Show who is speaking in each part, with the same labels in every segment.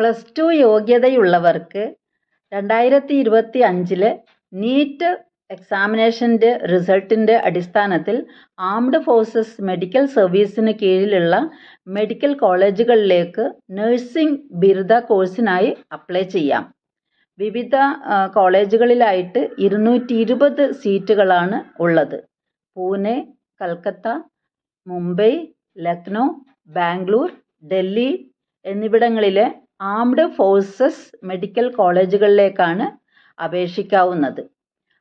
Speaker 1: +2 യോഗ്യതയുള്ളവർക്ക് 2025 NEET എക്സാമിനേഷൻ്റെ റിസൾട്ടിൻ്റെ അടിസ്ഥാനത്തിൽ armed forces medical സർവീസിന് കീഴിലുള്ള മെഡിക്കൽ കോളേജുകളിലേക്ക് നഴ്സിംഗ് ബിരുദ കോഴ്സിനായി അപ്ലൈ ചെയ്യാം. വിവിധ കോളേജുകളിലായിട്ട് 220 സീറ്റുകളാണ് ഉള്ളത്. പൂനെ, കൽക്കത്ത, മുംബൈ, ലക്നൗ, ബാംഗ്ലൂർ, ഡൽഹി എന്നിവിടങ്ങളിലെ ആംഡ് ഫോഴ്സസ് മെഡിക്കൽ കോളേജുകളിലേക്കാണ് അപേക്ഷിക്കാവുന്നത്.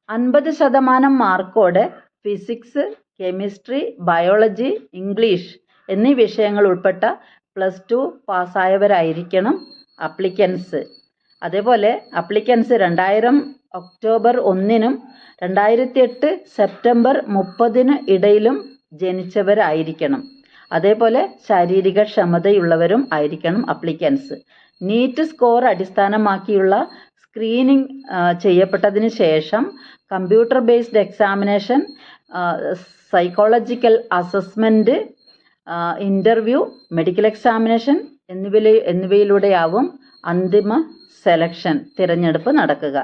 Speaker 1: 50% മാർക്കോടെ ഫിസിക്സ്, കെമിസ്ട്രി, ബയോളജി, ഇംഗ്ലീഷ് എന്നീ വിഷയങ്ങൾ ഉൾപ്പെട്ട +2 പാസ്സായവരായിരിക്കണം അപ്ലിക്കൻസ്. അതേപോലെ അപ്ലിക്കൻസ് 2000 ഒക്ടോബർ 1-നും 2008 സെപ്റ്റംബർ 30-ന് ഇടയിലും ജനിച്ചവരായിരിക്കണം. അതേപോലെ ശാരീരിക ക്ഷമതയുള്ളവരും ആയിരിക്കണം അപ്ലിക്കൻസ്. നീറ്റ് സ്കോർ അടിസ്ഥാനമാക്കിയുള്ള സ്ക്രീനിങ് ചെയ്യപ്പെട്ടതിന് ശേഷം computer based examination, psychological assessment, interview, medical examination എന്നിവയിലൂടെയാവും അന്തിമ സെലക്ഷൻ തിരഞ്ഞെടുപ്പ് നടക്കുക.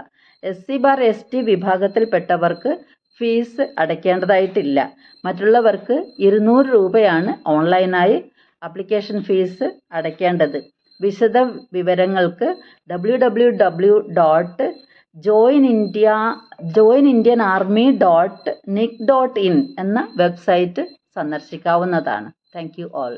Speaker 1: SC/ST വിഭാഗത്തിൽപ്പെട്ടവർക്ക് fees അടയ്ക്കേണ്ടതായിട്ടില്ല. മറ്റുള്ളവർക്ക് 200 രൂപയാണ് ഓൺലൈനായി ആപ്ലിക്കേഷൻ ഫീസ് അടയ്ക്കേണ്ടത്. വിശദ വിവരങ്ങൾക്ക് www.joinindianarmy.nic.in എന്ന വെബ്സൈറ്റ് സന്ദർശിക്കാവുന്നതാണ്. Thank you all.